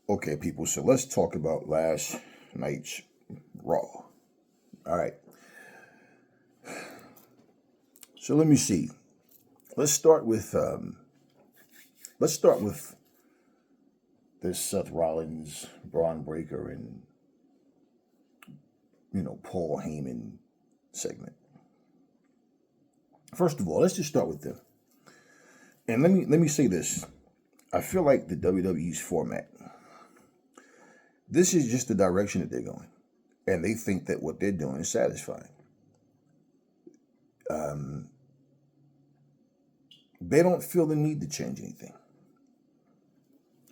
Okay, people, so let's talk about last night's Raw. All right. So let me see. Let's start with this Seth Rollins, Braun Breaker, and Paul Heyman segment. First of all, let's just start with them. And let me say this. I feel like the WWE's format. This is just the direction that they're going. And they think that what they're doing is satisfying. They don't feel the need to change anything.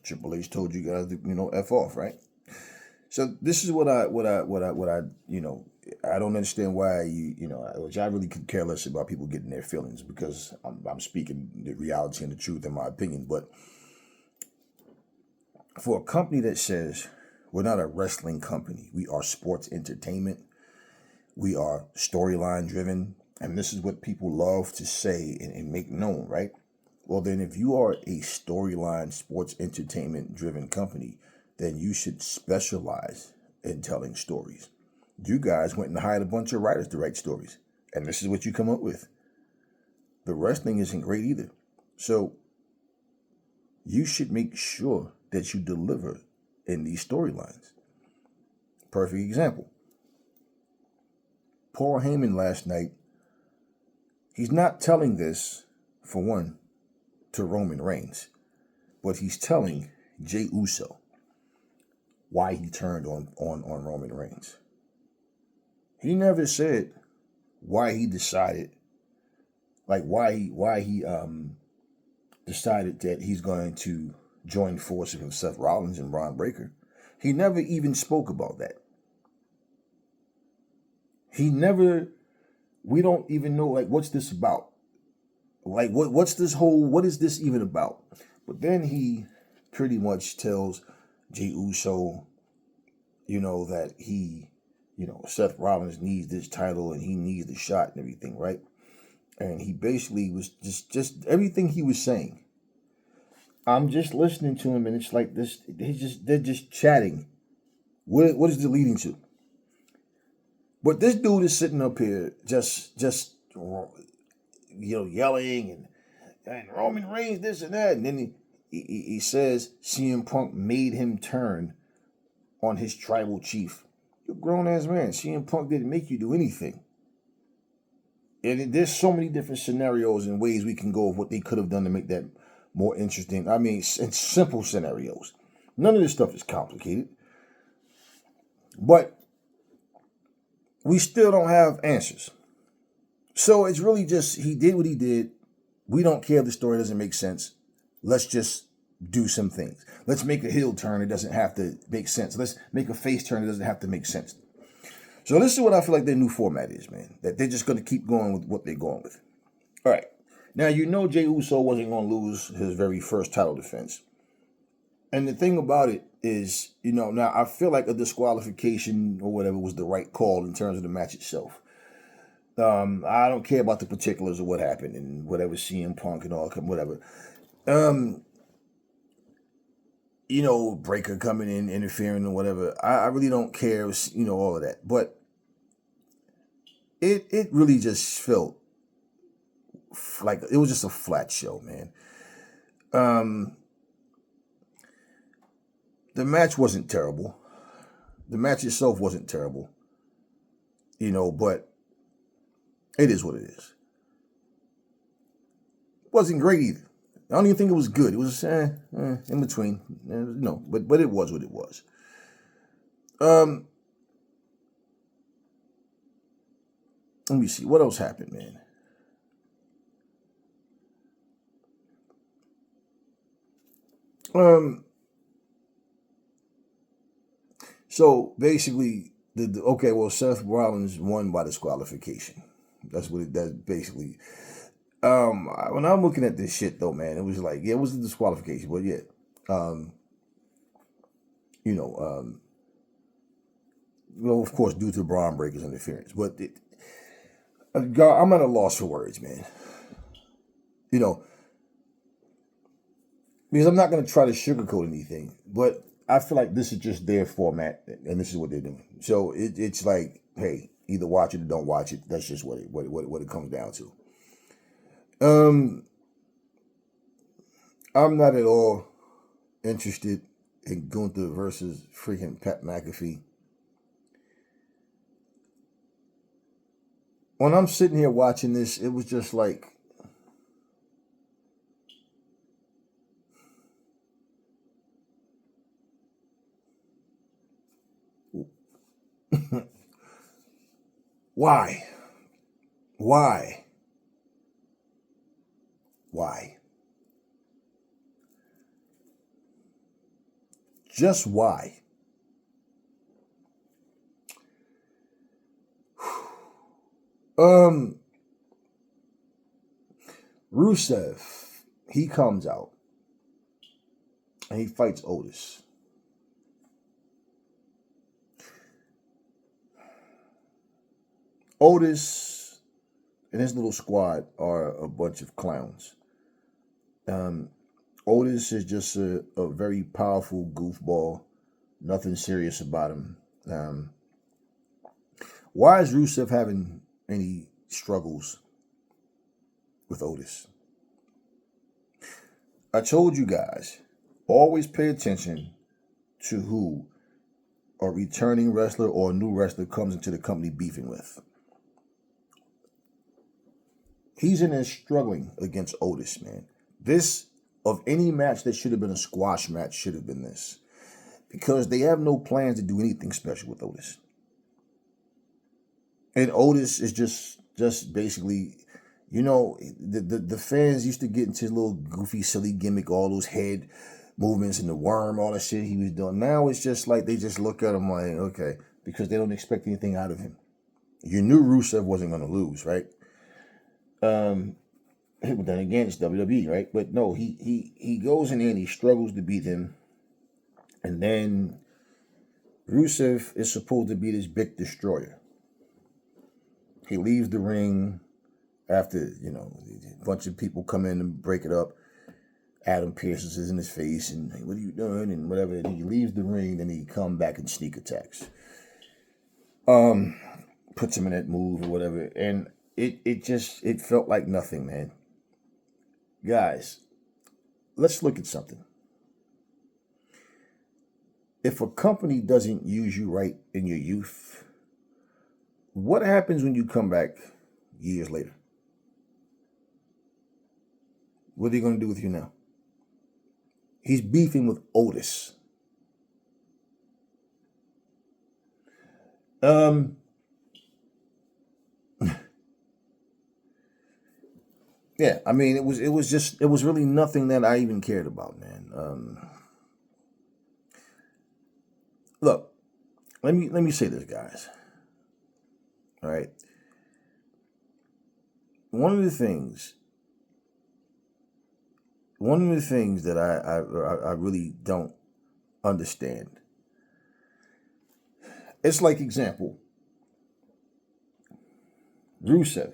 Triple H told you guys to, F off, right? So this is what I I don't understand why which I really could care less about people getting their feelings, because I'm speaking the reality and the truth in my opinion. But for a company that says we're not a wrestling company, we are sports entertainment, we are storyline driven, and this is what people love to say and make known, right? Well, then if you are a storyline sports entertainment driven company, then you should specialize in telling stories. You guys went and hired a bunch of writers to write stories, and this is what you come up with. The wrestling isn't great either. So you should make sure that you deliver in these storylines. Perfect example. Paul Heyman last night, he's not telling this, for one, to Roman Reigns, but he's telling Jey Uso why he turned on Roman Reigns. He never said why he decided, why he decided that he's going to join forces with Seth Rollins and Braun Breaker. He never even spoke about that. We don't even know, what's this about? What is this even about? But then he pretty much tells Jey Uso, that he, Seth Rollins needs this title and he needs the shot and everything, right? And he basically was just everything he was saying. I'm just listening to him, and it's like this. They're just chatting. What is it leading to? But this dude is sitting up here just yelling and Roman Reigns this and that, and then he says CM Punk made him turn on his tribal chief. You're a grown ass man. CM Punk didn't make you do anything. And there's so many different scenarios and ways we can go of what they could have done to make that more interesting. I mean, it's simple scenarios. None of this stuff is complicated. But we still don't have answers. So it's really just, he did what he did. We don't care if the story doesn't make sense. Let's just do some things. Let's make a heel turn. It doesn't have to make sense. Let's make a face turn. It doesn't have to make sense. So this is what I feel like their new format is, man. That they're just going to keep going with what they're going with. All right. Now, Jey Uso wasn't going to lose his very first title defense. And the thing about it is, now I feel like a disqualification or whatever was the right call in terms of the match itself. I don't care about the particulars of what happened and whatever, CM Punk and all, whatever. Breaker coming in, interfering or whatever. I really don't care, all of that. But it really just felt like it was just a flat show, man. The match wasn't terrible. The match itself wasn't terrible. But it is what it is. It wasn't great either. I don't even think it was good. It was in between. But it was what it was. Let me see. What else happened, man? So basically, Seth Rollins won by disqualification. That's basically. When I'm looking at this shit though, man, it was like, it was a disqualification, but yeah, of course, due to Braun Breaker's interference, but I'm at a loss for words, man. Because I'm not going to try to sugarcoat anything, but I feel like this is just their format, and this is what they're doing. So it's like, hey, either watch it or don't watch it. That's just what it comes down to. I'm not at all interested in Gunther versus freaking Pat McAfee. When I'm sitting here watching this, it was just like, why? Why? Why? Just why? Rusev, he comes out and he fights Otis. Otis and his little squad are a bunch of clowns. Otis is just a very powerful goofball. Nothing serious about him. Why is Rusev having any struggles with Otis? I told you guys, always pay attention to who a returning wrestler or a new wrestler comes into the company beefing with. He's in there struggling against Otis, man. This, of any match that should have been a squash match, should have been this. Because they have no plans to do anything special with Otis. And Otis is just basically, you know, the fans used to get into his little goofy, silly gimmick, all those head movements and the worm, all that shit he was doing. Now it's just like they just look at him like, okay, because they don't expect anything out of him. You knew Rusev wasn't going to lose, right? But then again, it's WWE, right? But no, he goes in there and he struggles to beat him. And then Rusev is supposed to be this big destroyer. He leaves the ring after, you know, a bunch of people come in and break it up. Adam Pearce is in his face and, hey, what are you doing? And whatever. And he leaves the ring, then he come back and sneak attacks. Puts him in that move or whatever. And it felt like nothing, man. Guys, let's look at something. If a company doesn't use you right in your youth, what happens when you come back years later? What are they going to do with you now? He's beefing with Otis. Yeah, I mean, it was really nothing that I even cared about, man. Look, let me say this, guys. All right. One of the things that I really don't understand. It's like, example, Rusev,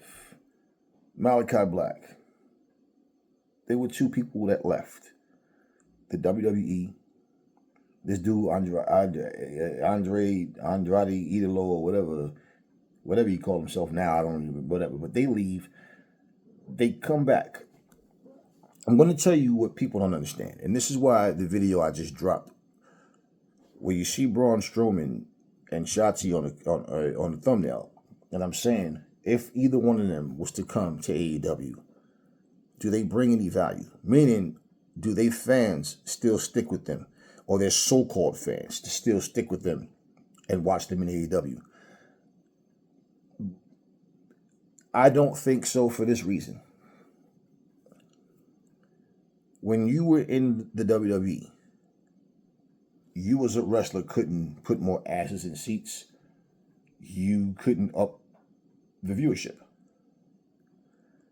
Malachi Black. There were two people that left the WWE. This dude, Andrade Idolo, or whatever he called himself now, I don't even, whatever. But they leave, they come back. I'm going to tell you what people don't understand, and this is why the video I just dropped, where you see Braun Strowman and Shotzi on the thumbnail, and I'm saying, if either one of them was to come to AEW, do they bring any value? Meaning, do they fans still stick with them? Or their so-called fans to still stick with them and watch them in AEW? I don't think so for this reason. When you were in the WWE, you as a wrestler couldn't put more asses in seats. You couldn't up the viewership.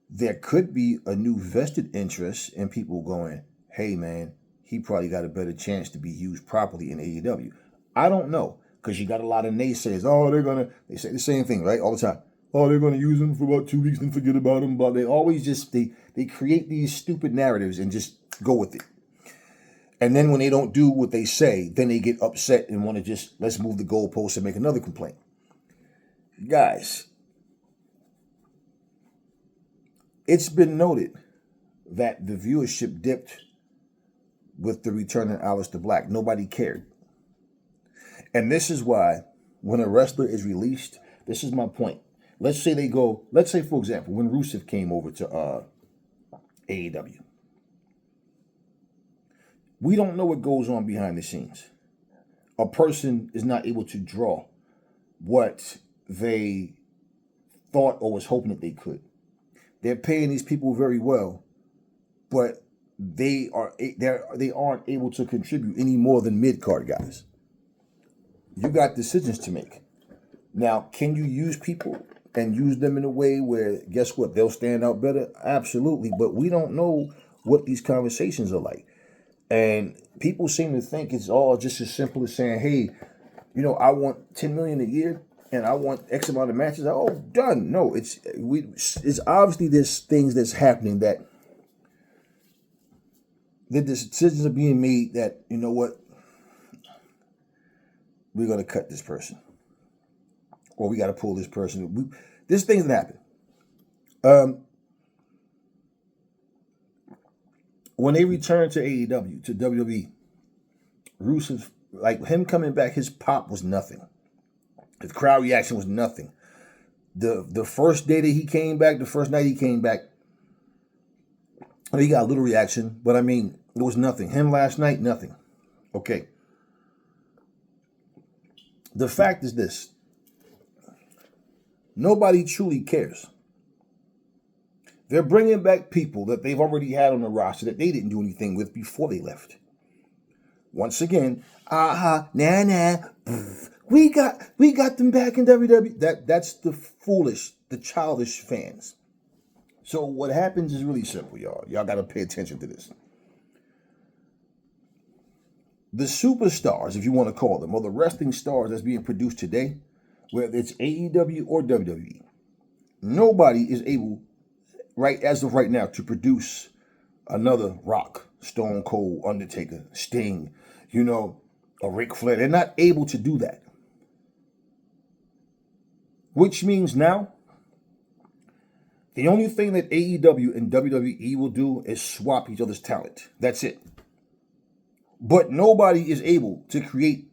There could be a new vested interest in people going, hey man, he probably got a better chance to be used properly in AEW. I don't know, because you got a lot of naysayers. Oh, they say the same thing, right? All the time. Oh, they're going to use him for about 2 weeks and forget about him. But they always just, they create these stupid narratives and just go with it. And then when they don't do what they say, then they get upset and want to just, let's move the goalposts and make another complaint. Guys, it's been noted that the viewership dipped with the return of Aleister Black. Nobody cared. And this is why when a wrestler is released, this is my point. Let's say, for example, when Rusev came over to AEW. We don't know what goes on behind the scenes. A person is not able to draw what they thought or was hoping that they could. They're paying these people very well, but they aren't able to contribute any more than mid-card guys. You got decisions to make. Now, can you use people and use them in a way where, guess what, they'll stand out better? Absolutely, but we don't know what these conversations are like. And people seem to think it's all just as simple as saying, hey, I want $10 million a year and I want X amount of matches. Oh, done. No, it's obviously there's things that's happening that the decisions are being made that, you know what, we're going to cut this person. Or we got to pull this person. This thing's going to happen. When they returned to AEW, to WWE, Rusev, like him coming back, his pop was nothing. His crowd reaction was nothing. The first day that he came back, the first night he came back, he got a little reaction, but I mean, it was nothing. Him last night, nothing. Okay. The fact is this. Nobody truly cares. They're bringing back people that they've already had on the roster that they didn't do anything with before they left. Once again, we got them back in WWE. That's the foolish, the childish fans. So what happens is really simple, y'all. Y'all got to pay attention to this. The superstars, if you want to call them, or the wrestling stars that's being produced today, whether it's AEW or WWE, nobody is able, right as of right now, to produce another Rock, Stone Cold, Undertaker, Sting, a Ric Flair. They're not able to do that. Which means now, the only thing that AEW and WWE will do is swap each other's talent. That's it. But nobody is able to create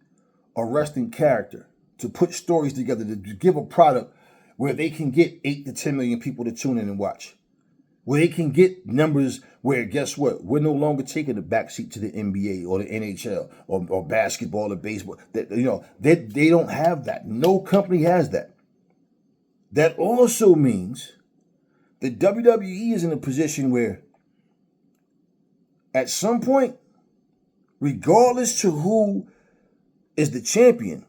a wrestling character, to put stories together, to give a product where they can get 8 to 10 million people to tune in and watch. Where they can get numbers where, guess what, we're no longer taking a backseat to the NBA or the NHL or basketball or baseball. They don't have that. No company has that. That also means that WWE is in a position where at some point, regardless to who is the champion,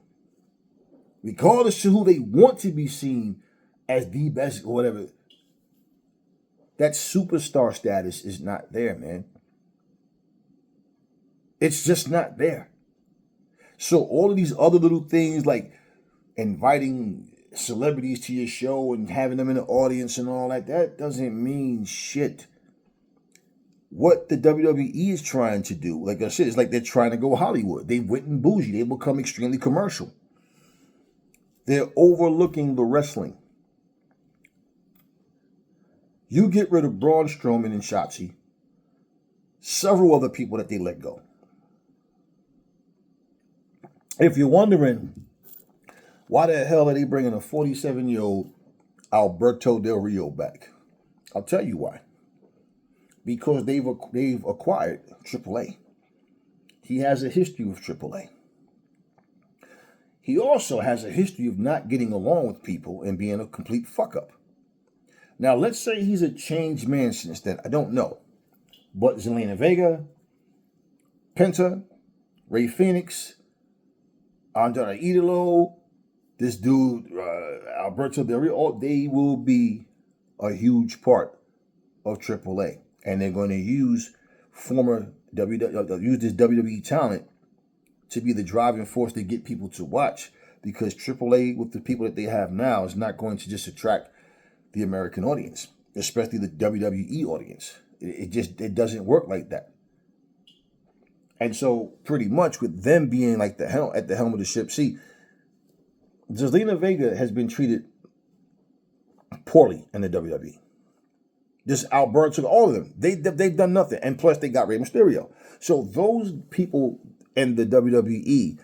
regardless to who they want to be seen as the best or whatever, that superstar status is not there, man. It's just not there. So all of these other little things like inviting celebrities to your show and having them in the audience and all that doesn't mean shit. What the WWE is trying to do, like I said, it's like they're trying to go Hollywood. They went and bougie. They become extremely commercial. They're overlooking the wrestling. You get rid of Braun Strowman and Shotzi, several other people that they let go. If you're wondering, why the hell are they bringing a 47-year-old Alberto Del Rio back? I'll tell you why. Because they've acquired AAA. He has a history with AAA. He also has a history of not getting along with people and being a complete fuck-up. Now, let's say he's a changed man since then. I don't know. But Zelina Vega, Penta, Rey Fenix, Andrade Idolo, this dude, Alberto Del Rio, they will be a huge part of AAA. And they're going to use this WWE talent to be the driving force to get people to watch, because AAA, with the people that they have now, is not going to just attract the American audience, especially the WWE audience. It doesn't work like that. And so pretty much with them being like the helm at the helm of the ship, see, Zelina Vega has been treated poorly in the WWE. Just Alberto, all of them, they've done nothing, and plus they got Rey Mysterio. So those people in the WWE,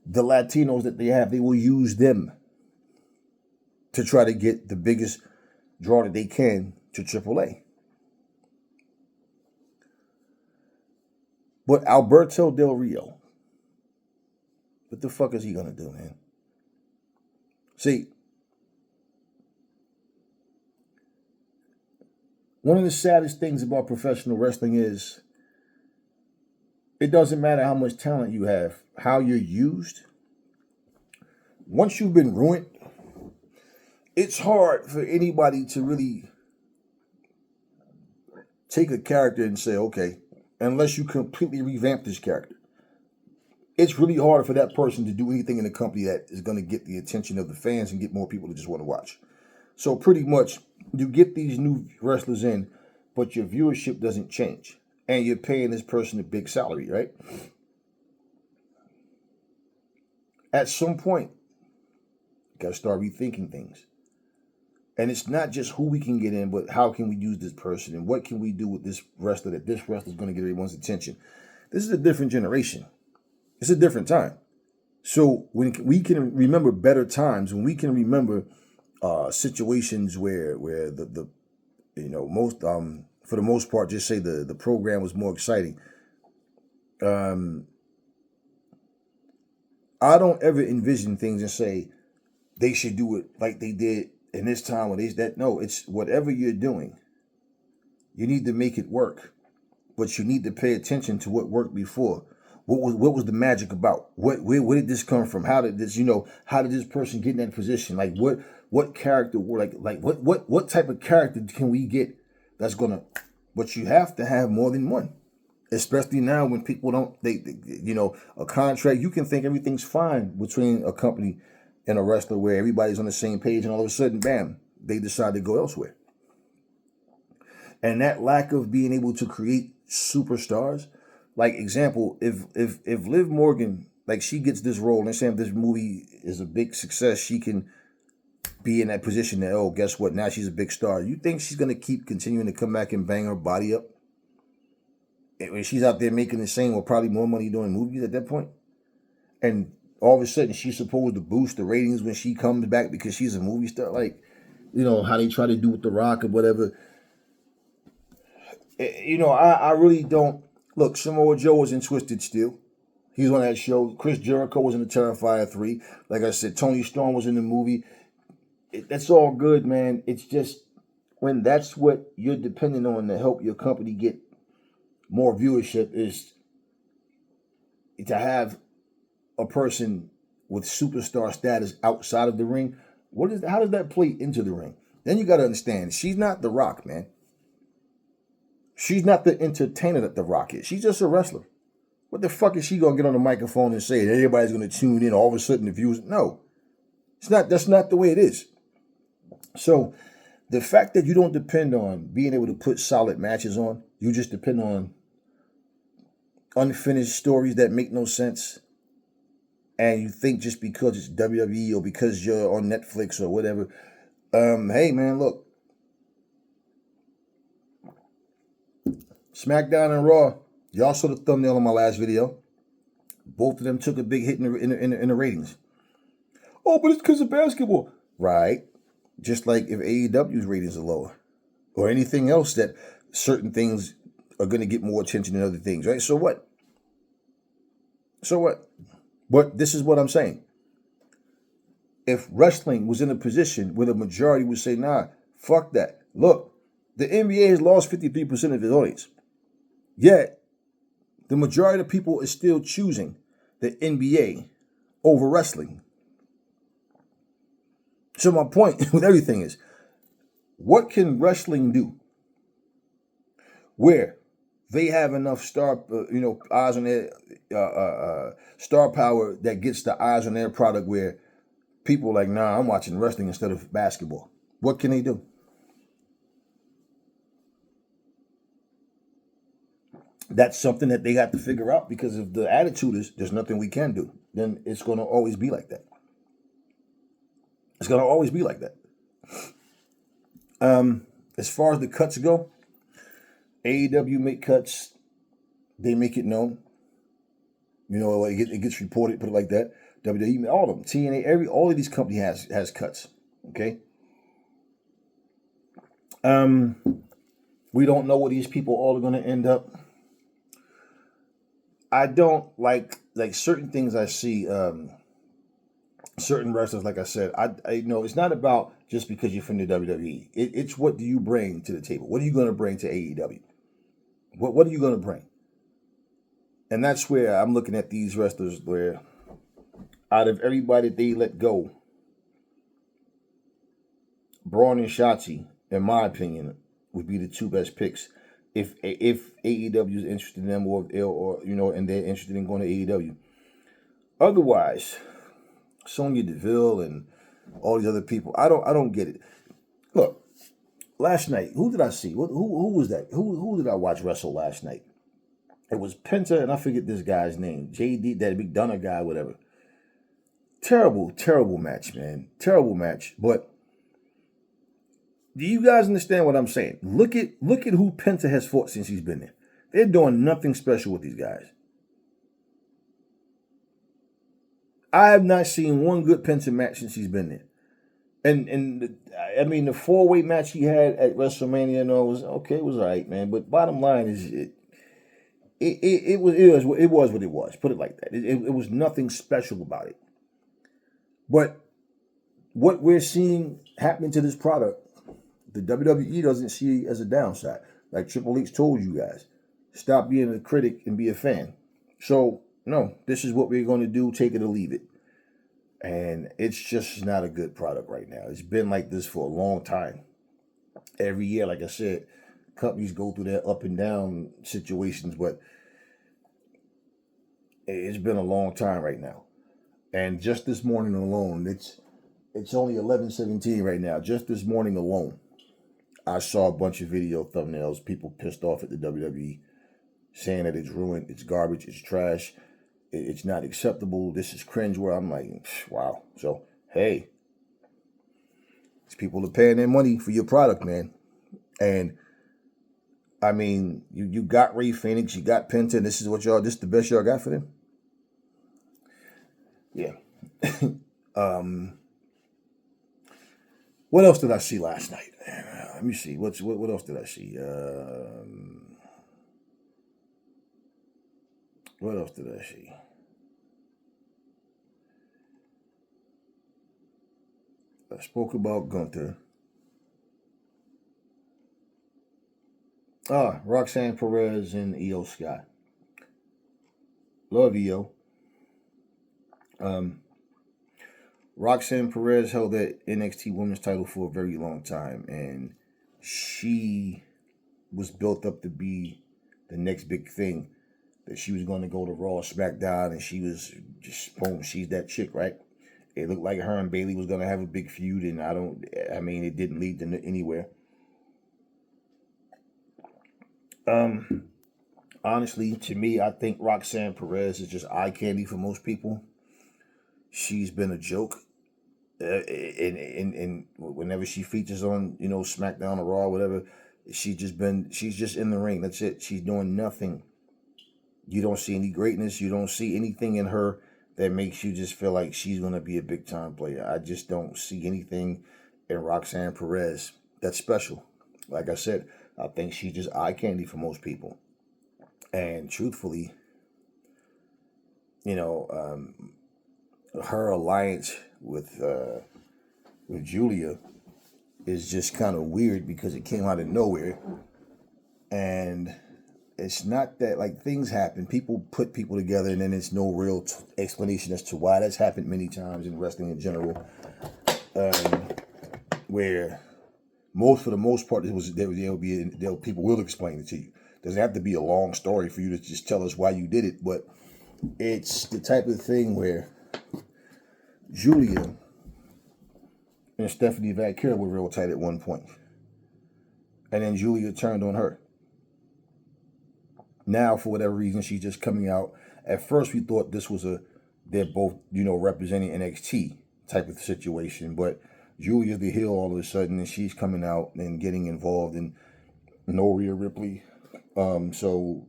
the Latinos that they have, they will use them to try to get the biggest draw that they can to AAA. But Alberto Del Rio, what the fuck is he gonna do, man? See, one of the saddest things about professional wrestling is it doesn't matter how much talent you have, how you're used. Once you've been ruined, it's hard for anybody to really take a character and say, okay, unless you completely revamp this character. It's really hard for that person to do anything in a company that is going to get the attention of the fans and get more people to just want to watch. So pretty much, you get these new wrestlers in, but your viewership doesn't change. And you're paying this person a big salary, right? At some point, you got to start rethinking things. And it's not just who we can get in, but how can we use this person and what can we do with this wrestler that this wrestler is going to get everyone's attention. This is a different generation. It's a different time. So when we can remember better times, when we can remember situations where the most for the most part, just say the program was more exciting. I don't ever envision things and say they should do it like they did in this time or that. No, it's whatever you're doing. You need to make it work, but you need to pay attention to what worked before. What was the magic about? Where did this come from? How did this person get in that position? Like what character what type of character can we get that's gonna? But you have to have more than one, especially now when people don't a contract. You can think everything's fine between a company and a wrestler where everybody's on the same page, and all of a sudden, bam, they decide to go elsewhere. And that lack of being able to create superstars. Like example, if Liv Morgan, like she gets this role and say if this movie is a big success, she can be in that position that, oh, guess what? Now she's a big star. You think she's going to keep continuing to come back and bang her body up? When she's out there making the same or probably more money doing movies at that point? And all of a sudden she's supposed to boost the ratings when she comes back because she's a movie star. Like, how they try to do with The Rock or whatever. I really don't. Look, Samoa Joe was in Twisted Steel. He was on that show. Chris Jericho was in the Terrifier 3. Like I said, Tony Storm was in the movie. That's all good, man. It's just when that's what you're depending on to help your company get more viewership is to have a person with superstar status outside of the ring. How does that play into the ring? Then you got to understand, she's not The Rock, man. She's not the entertainer that The Rock is. She's just a wrestler. What the fuck is she going to get on the microphone and say that everybody's going to tune in, all of a sudden the viewers? No. It's not. That's not the way it is. So the fact that you don't depend on being able to put solid matches on, you just depend on unfinished stories that make no sense. And you think just because it's WWE or because you're on Netflix or whatever, hey man, look. SmackDown and Raw, y'all saw the thumbnail on my last video. Both of them took a big hit in the ratings. Oh, but it's because of basketball. Right. Just like if AEW's ratings are lower. Or anything else that certain things are going to get more attention than other things, right? So what? But this is what I'm saying. If wrestling was in a position where the majority would say, nah, fuck that. Look, the NBA has lost 53% of its audience. Yet, the majority of people is still choosing the NBA over wrestling. So my point with everything is, what can wrestling do where they have enough eyes on their star power that gets the eyes on their product where people are like, nah, I'm watching wrestling instead of basketball. What can they do? that's something that they got to figure out, because if the attitude is there's nothing we can do, then it's going to always be like that. It's going to always be like that. As far as the cuts go, AEW make cuts. They make it known. You know, it gets reported, put it like that. WWE, all of them, TNA, all of these companies has cuts. Okay. We don't know where these people all are going to end up. I don't like certain things I see. Certain wrestlers, like I said, I know it's not about just because you're from the WWE. It's what do you bring to the table? What are you going to bring to AEW? What are you going to bring? And that's where I'm looking at these wrestlers where out of everybody they let go, Braun and Shotzi, in my opinion, would be the two best picks if AEW is interested in them, or you know, and they're interested in going to AEW. Otherwise, Sonya Deville and all these other people, I don't get it. Look, last night, who did I see? Who was that? Who did I watch wrestle last night? It was Penta, and I forget this guy's name. JD, that McDonough guy, whatever. Terrible match, man. Terrible match. But do you guys understand what I'm saying? Look at who Penta has fought since he's been there. They're doing nothing special with these guys. I have not seen one good Penta match since he's been there. And I mean, the 4-way match he had at WrestleMania and all was okay. It was all right, man. But bottom line is, it was what it was. Put it like that. It was nothing special about it. But what we're seeing happening to this product, the WWE doesn't see as a downside. Like Triple H told you guys, stop being a critic and be a fan. So, no, this is what we're going to do. Take it or leave it. And it's just not a good product right now. It's been like this for a long time. Every year, like I said, companies go through their up and down situations, but it's been a long time right now. And just this morning alone, it's only 11:17 right now. Just this morning alone, I saw a bunch of video thumbnails, people pissed off at the WWE, saying that it's ruined, it's garbage, it's trash, it's not acceptable, this is cringe, where I'm like, wow. So, hey, these people are paying their money for your product, man. And, I mean, you got Ray Phoenix, you got Penta, and this is the best y'all got for them? Yeah. What else did I see last night? Let me see. What else did I see? What else did I see? I spoke about Gunther. Roxanne Perez and Io Sky. Love Io. Roxanne Perez held that NXT Women's title for a very long time, and she was built up to be the next big thing. That she was going to go to Raw, SmackDown, and she was just, boom, she's that chick, right? It looked like her and Bayley was going to have a big feud, and it didn't lead to anywhere. Honestly, to me, I think Roxanne Perez is just eye candy for most people. She's been a joke. And whenever she features on, SmackDown or Raw, whatever, she's just in the ring. That's it. She's doing nothing. You don't see any greatness. You don't see anything in her that makes you just feel like she's going to be a big time player. I just don't see anything in Roxanne Perez that's special. Like I said, I think she's just eye candy for most people. And truthfully, her alliance with Julia is just kind of weird because it came out of nowhere. And it's not that, like, things happen. People put people together and then there's no real explanation as to why. That's happened many times in wrestling in general. Where for the most part, people will explain it to you. Doesn't have to be a long story for you to just tell us why you did it, but it's the type of thing where Julia and Stephanie Valkyria were real tight at one point. And then Julia turned on her. Now, for whatever reason, she's just coming out. At first, we thought this was they're both, representing NXT type of situation. But Julia the heel all of a sudden, and she's coming out and getting involved in Rhea Ripley. So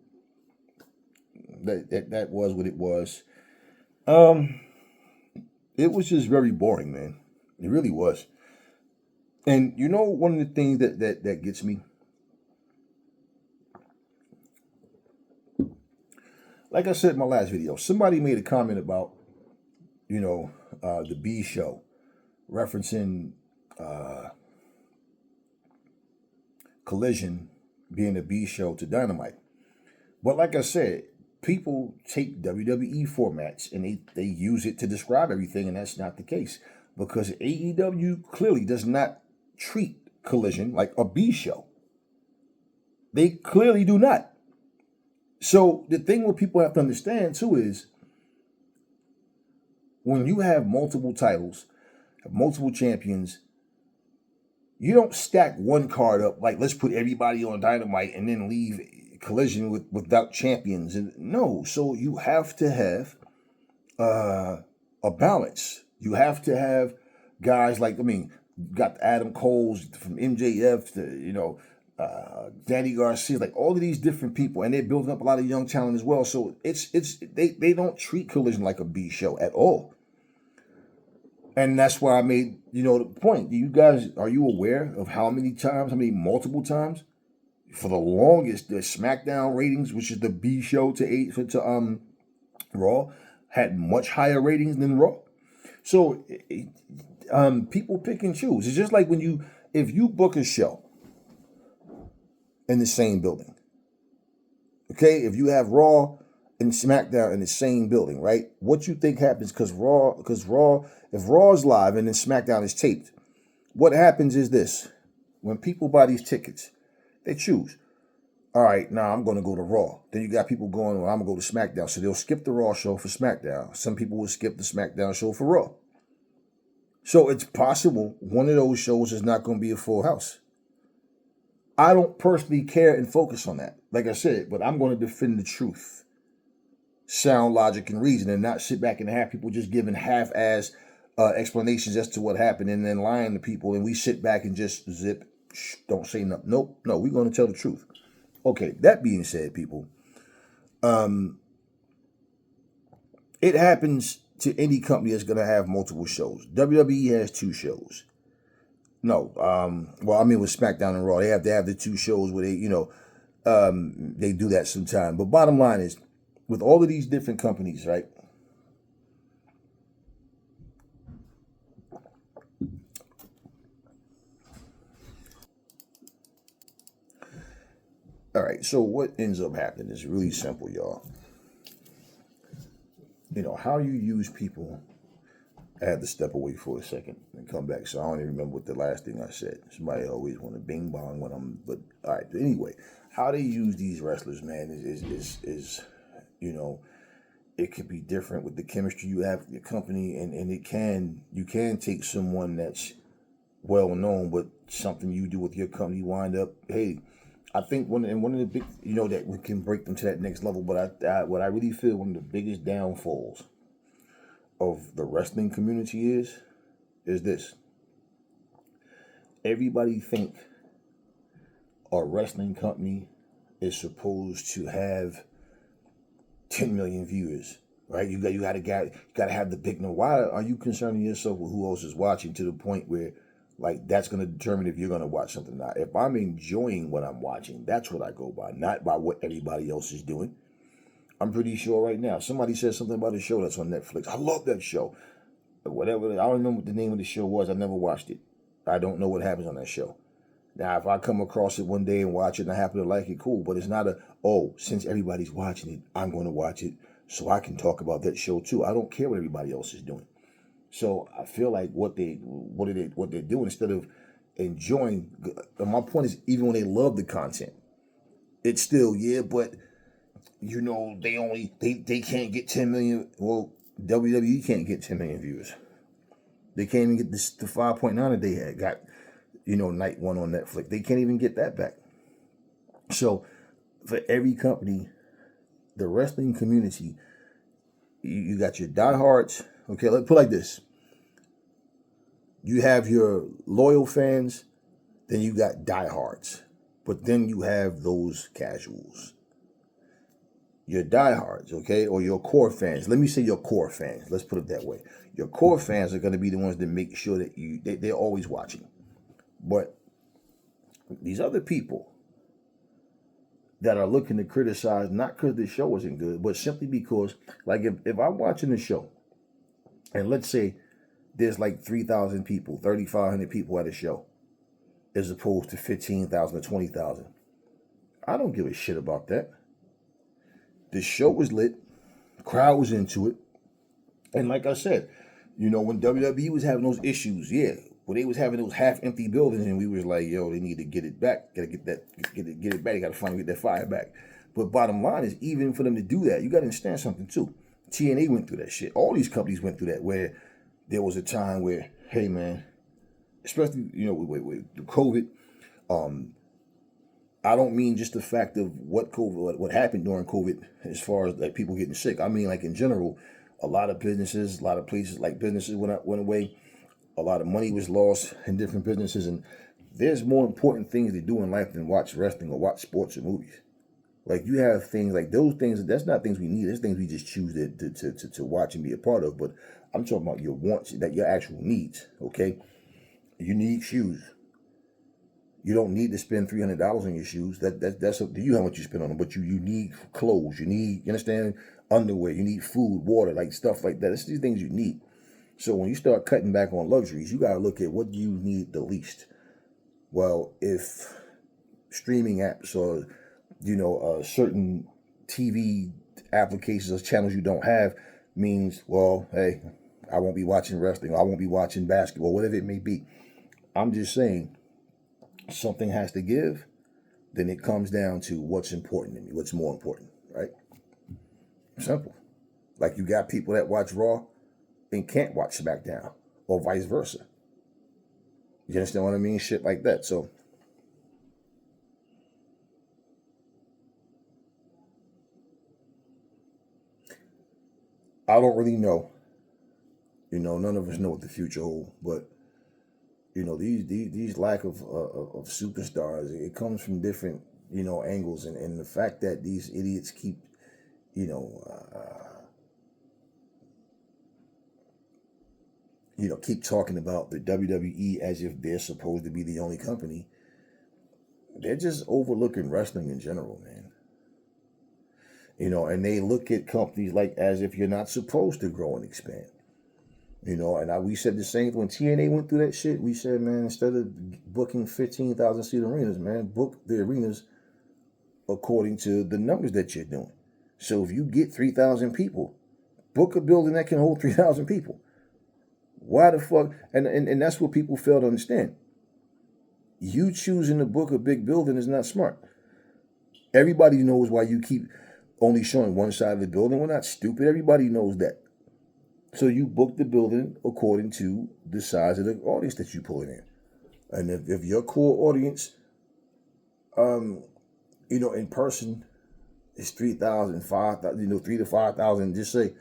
that was what it was. It was just very boring, man. It really was. And one of the things that gets me, like I said in my last video, somebody made a comment about, the B show, referencing Collision being a B show to Dynamite. But like I said, people take WWE formats and they use it to describe everything, and that's not the case. Because AEW clearly does not treat Collision like a B show. They clearly do not. So the thing what people have to understand too is when you have multiple titles, multiple champions, you don't stack one card up like let's put everybody on Dynamite and then leave Collision without champions. And no, so you have to have a balance. You have to have guys like, you got Adam Cole's from MJF to, Danny Garcia, like all of these different people, and they're building up a lot of young talent as well. So they don't treat Collision like a B show at all. And that's why I made, the point. Are you aware of how many multiple times? For the longest, the SmackDown ratings, which is the B show to Raw, had much higher ratings than Raw. So people pick and choose. It's just like if you book a show in the same building, okay? If you have Raw and SmackDown in the same building, right? What you think happens? Because if Raw is live and then SmackDown is taped, what happens is this: when people buy these tickets, they choose. All right, now I'm going to go to Raw. Then you got people going, well, I'm going to go to SmackDown. So they'll skip the Raw show for SmackDown. Some people will skip the SmackDown show for Raw. So it's possible one of those shows is not going to be a full house. I don't personally care and focus on that, like I said, but I'm going to defend the truth, sound, logic, and reason, and not sit back and have people just giving half-ass explanations as to what happened and then lying to people, and we sit back and just zip, don't say nothing. Nope, no, we're going to tell the truth. Okay, that being said, people, it happens to any company that's going to have multiple shows. WWE has 2 shows. No, with SmackDown and Raw, they have the 2 shows where they, they do that sometime. But bottom line is, with all of these different companies, right? All right, so what ends up happening is really simple, y'all. How you use people. I had to step away for a second and come back, so I don't even remember what the last thing I said. Somebody always want to bing bong when but all right. But anyway, how they use these wrestlers, man, is it could be different with the chemistry you have with your company, and you can take someone that's well known, but something you do with your company wind up, hey, I think one of the big, that we can break them to that next level. But what I really feel one of the biggest downfalls of the wrestling community is this: everybody think a wrestling company is supposed to have 10 million viewers, right? You got to have the big. Now, why are you concerning yourself with who else is watching to the point where, like, that's going to determine if you're going to watch something or not? If I'm enjoying what I'm watching, that's what I go by, not by what everybody else is doing. I'm pretty sure right now, somebody said something about a show that's on Netflix. I love that show. Whatever, I don't remember what the name of the show was. I never watched it. I don't know what happens on that show. Now, if I come across it one day and watch it and I happen to like it, cool. But it's not since everybody's watching it, I'm going to watch it so I can talk about that show too. I don't care what everybody else is doing. So I feel like what they're doing, instead of enjoying, my point is, even when they love the content, it's still, but they can't get 10 million. Well, WWE can't get 10 million viewers. They can't even get the 5.9 that they had got, night 1 on Netflix. They can't even get that back. So for every company the wrestling community, you got your diehards. Okay, let's put it like this. You have your loyal fans, then you got diehards. But then you have those casuals. Your diehards, okay, or your core fans. Let me say your core fans. Let's put it that way. Your core fans are going to be the ones that make sure that they're always watching. But these other people that are looking to criticize, not because the show isn't good, but simply because, like, if I'm watching the show, and let's say there's like 3,000 people, 3,500 people at a show, as opposed to 15,000 or 20,000. I don't give a shit about that. The show was lit, the crowd was into it, and like I said, when WWE was having those issues, when they was having those half-empty buildings, and we was like, yo, they need to get it back, gotta get it back, they gotta finally get that fire back. But bottom line is, even for them to do that, you gotta understand something too. TNA went through that shit. All these companies went through that, where there was a time where, hey man, especially with COVID, I don't mean just the fact of what happened during COVID as far as like people getting sick. I mean, like, in general, a lot of businesses, a lot of places, like, businesses went away. A lot of money was lost in different businesses, and there's more important things to do in life than watch wrestling or watch sports or movies. Like, you have things like those things. That's not things we need. That's things we just choose to watch and be a part of. But I'm talking about your wants, that your actual needs. Okay, you need shoes. You don't need to spend $300 on your shoes. That's up to you how much you spend on them. But you need clothes. You understand, underwear. You need food, water, like stuff like that. It's these things you need. So when you start cutting back on luxuries, you got to look at what you need the least. Well, if streaming apps or certain TV applications or channels you don't have means, well, hey, I won't be watching wrestling, or I won't be watching basketball, whatever it may be. I'm just saying, something has to give. Then it comes down to what's important to me, what's more important, right? Simple. Like, you got people that watch Raw and can't watch SmackDown, or vice versa. You understand what I mean? Shit like that. So I don't really know. None of us know what the future holds, but these lack of superstars, it comes from different angles, and the fact that these idiots keep keep talking about the WWE as if they're supposed to be the only company. They're just overlooking wrestling in general, man. And they look at companies like as if you're not supposed to grow and expand. We said the same when TNA went through that shit. We said, man, instead of booking 15,000 seat arenas, man, book the arenas according to the numbers that you're doing. So if you get 3,000 people, book a building that can hold 3,000 people. Why the fuck? And that's what people fail to understand. You choosing to book a big building is not smart. Everybody knows why you keep only showing one side of the building. We're not stupid. Everybody knows that. So you book the building according to the size of the audience that you pull in. And if your core audience, in person is 3,000, 5,000, 3 to 5,000, just say,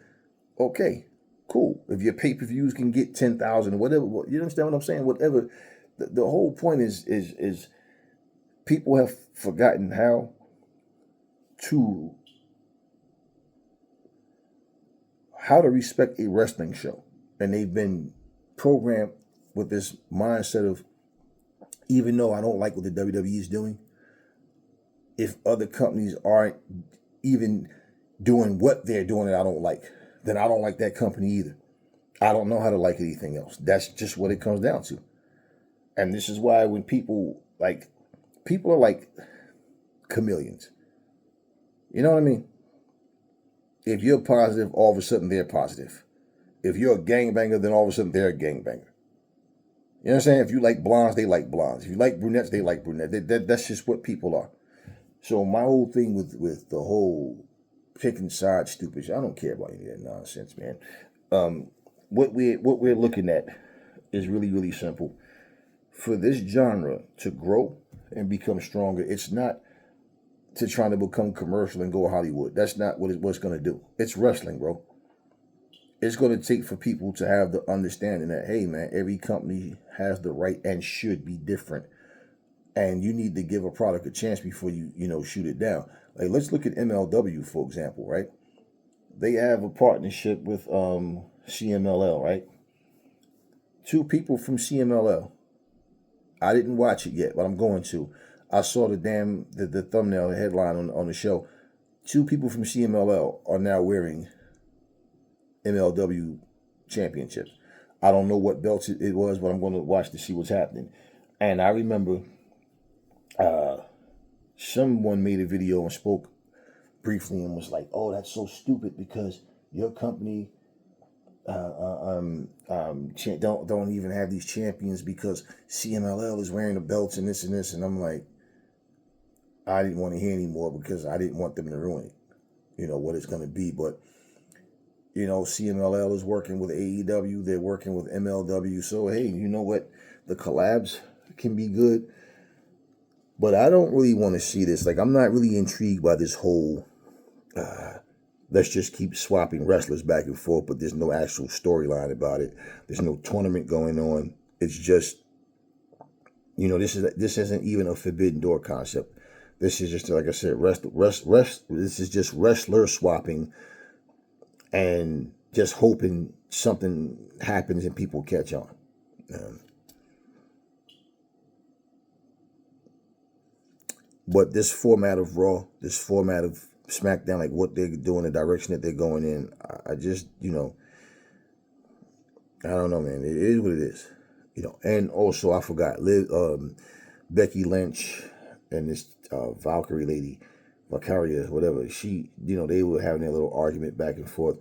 okay, cool. If your pay-per-views can get 10,000 or whatever, you understand what I'm saying? Whatever. The whole point is people have forgotten how to respect a wrestling show. And they've been programmed with this mindset of, even though I don't like what the WWE is doing, if other companies aren't even doing what they're doing that I don't like, then I don't like that company either. I don't know how to like anything else. That's just what it comes down to. And this is why when people are like chameleons. You know what I mean? If you're positive, all of a sudden they're positive. If you're a gangbanger, then all of a sudden they're a gangbanger. You know what I'm saying? If you like blondes, they like blondes. If you like brunettes, they like brunettes. That's just what people are. So my whole thing with the whole picking sides stupid shit, I don't care about any of that nonsense, man. What we're looking at is really, really simple. For this genre to grow and become stronger, it's not to trying to become commercial and go Hollywood. That's not what it's going to do. It's wrestling, bro. It's going to take for people to have the understanding that, hey, man, every company has the right and should be different. And you need to give a product a chance before you shoot it down. Like, let's look at MLW, for example, right? They have a partnership with CMLL, right? 2 people from CMLL. I didn't watch it yet, but I'm going to. I saw the thumbnail, the headline on the show. 2 people from CMLL are now wearing MLW championships. I don't know what belts it was, but I'm going to watch to see what's happening. And I remember someone made a video and spoke briefly and was like, "Oh, that's so stupid because your company don't even have these champions because CMLL is wearing the belts and this and this." And I'm like, I didn't want to hear anymore because I didn't want them to ruin it, what it's going to be. But CMLL is working with AEW, they're working with MLW, so hey, you know what, the collabs can be good. But I don't really want to see this. Like, I'm not really intrigued by this whole let's just keep swapping wrestlers back and forth, but there's no actual storyline about it. There's no tournament going on. It's just, this isn't even a Forbidden Door concept. This is just, like I said, this is just wrestler swapping and just hoping something happens and people catch on. But this format of Raw, this format of SmackDown, like what they're doing, the direction that they're going in, I just, I don't know, man. It is what it is, And also, I forgot, Becky Lynch and this Valkyrie lady, Valkyria, whatever. She, they were having their little argument back and forth.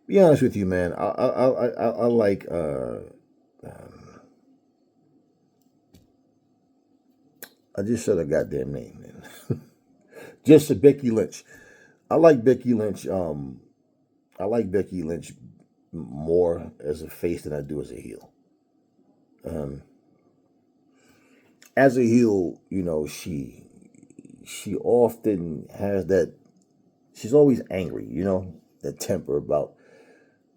Be honest with you, man. I like. I just said a goddamn name, man. Just a Becky Lynch. I like Becky Lynch. I like Becky Lynch more as a face than I do as a heel. As a heel, she often has that. She's always angry, that temper about.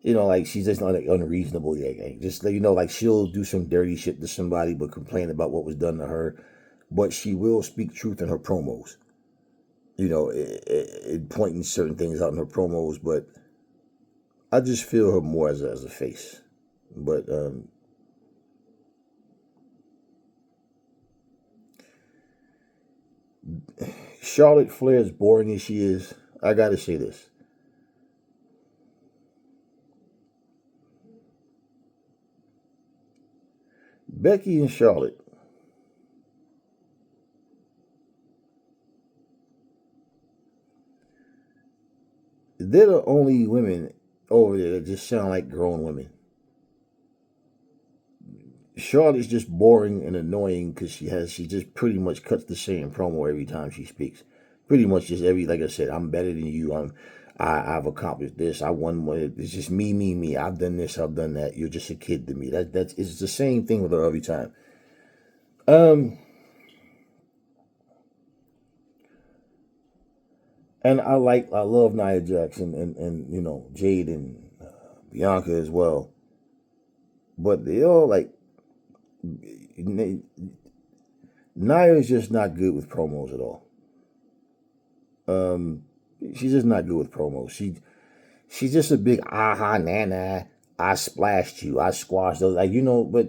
Like she's just not like unreasonable. Just like she'll do some dirty shit to somebody, but complain about what was done to her. But she will speak truth in her promos. Pointing certain things out in her promos. But I just feel her more as a face. But Charlotte Flair, as boring as she is, I gotta say this. Becky and Charlotte, they're the only women over there that just sound like grown women. Charlotte's just boring and annoying because she just pretty much cuts the same promo every time she speaks. Pretty much just like I said, I'm better than you. I've accomplished this. I won more. It's just me. I've done this. I've done that. You're just a kid to me. It's the same thing with her every time. And I love Nia Jax and Jade and Bianca as well. But they all Nia is just not good with promos at all. She's just not good with promos. She's just a big aha nana. I splashed you. I squashed those. But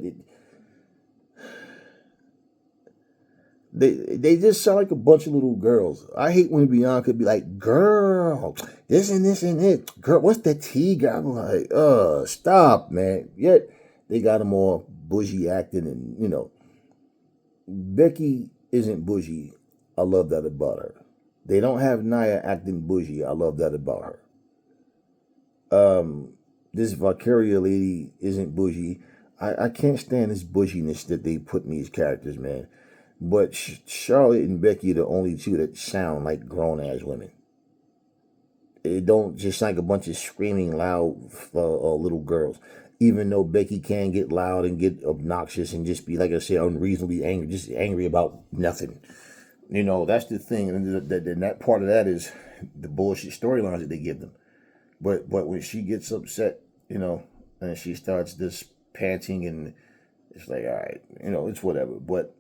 they just sound like a bunch of little girls. I hate when Bianca be like, "Girl, this and this and it. Girl, what's the tea?" I'm like, stop, man. Yet they got them all bougie acting, and Becky isn't bougie. I love that about her. They don't have Nia acting bougie. I love that about her. This Valkyria lady isn't bougie. I can't stand this boujiness that they put in these characters, man. But Charlotte and Becky are the only two that sound like grown-ass women. It don't just like a bunch of screaming loud little girls. even though Becky can get loud and get obnoxious and just be, like I said, unreasonably angry, just angry about nothing. You know, that's the thing. And that part of that is the bullshit storylines that they give them. But when she gets upset, you know, and she starts this panting, and it's like, all right, you know, it's whatever. But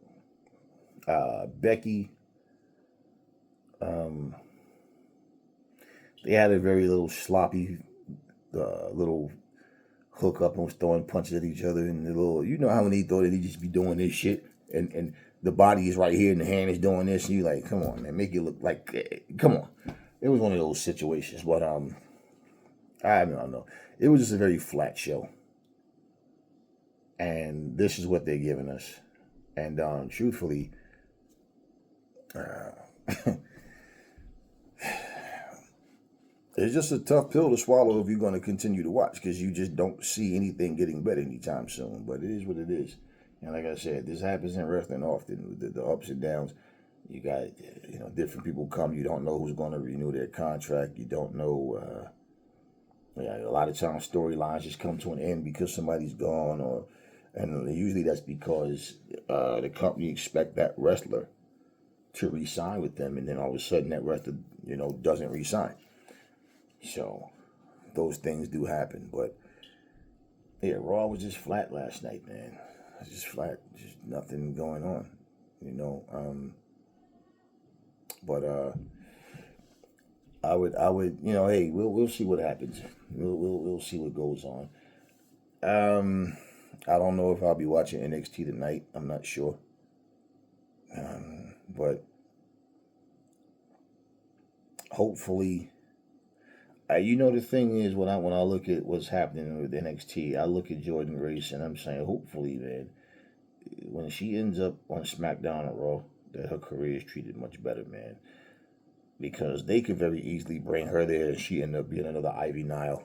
Becky, they had a very little sloppy little hook up and was throwing punches at each other, and the little, you know how when they thought that he just be doing this shit, and the body is right here and the hand is doing this, and you like, come on, man, make it look like, come on. It was one of those situations, but I don't know. It was just a very flat show, and this is what they're giving us, and truthfully, it's just a tough pill to swallow if you're going to continue to watch, because you just don't see anything getting better anytime soon. But it is what it is. And like I said, this happens in wrestling often, the ups and downs. You got, you know, different people come. You don't know who's going to renew their contract. You don't know. A lot of times storylines just come to an end because somebody's gone, and usually that's because the company expect that wrestler to re-sign with them, and then all of a sudden that wrestler, you know, doesn't re-sign. So those things do happen. But yeah, Raw was just flat last night, man. It was just flat, just nothing going on, you know. But I would, you know, hey, we'll see what happens. We'll see what goes on. I don't know if I'll be watching NXT tonight. I'm not sure. But hopefully, you know, the thing is, when I look at what's happening with NXT, I look at Jordan Grace and I'm saying, hopefully, man, when she ends up on SmackDown or Raw, that her career is treated much better, man. Because they could very easily bring her there and she end up being another Ivy Nile.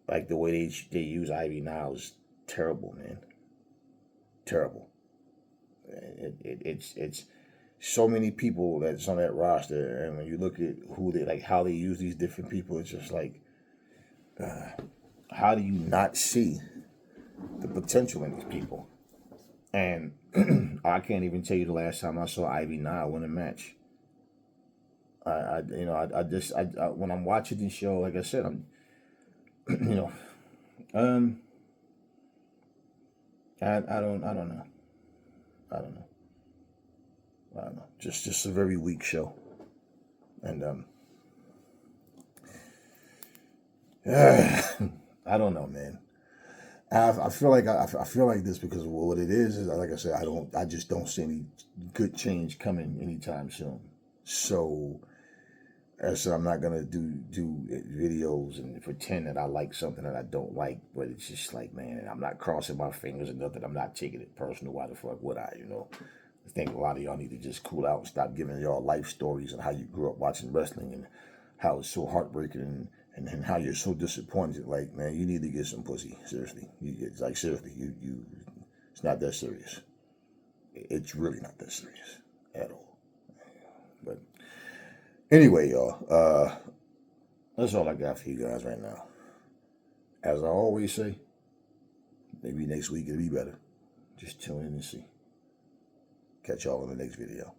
Like the way they use Ivy Nile is terrible, man. Terrible. It's so many people that's on that roster, and when you look at who they, like, how they use these different people, it's just like, how do you not see the potential in these people? And I can't even tell you the last time I saw Ivy Nile win a match. When I'm watching this show, like I said, I'm, you know, I don't know. I don't know. Just a very weak show, and I don't know, man. I feel like I feel like this because of what it is. Like I said, I just don't see any good change coming anytime soon. So, as I said, I'm not gonna do videos and pretend that I like something that I don't like. But it's just like, man, I'm not crossing my fingers or nothing. I'm not taking it personal. Why the fuck would I? You know. I think a lot of y'all need to just cool out and stop giving y'all life stories and how you grew up watching wrestling and how it's so heartbreaking and how you're so disappointed. Like, man, you need to get some pussy. Seriously. Seriously, you it's not that serious. It's really not that serious at all. But anyway, y'all, that's all I got for you guys right now. As I always say, maybe next week it'll be better. Just tune in and see. Catch y'all in the next video.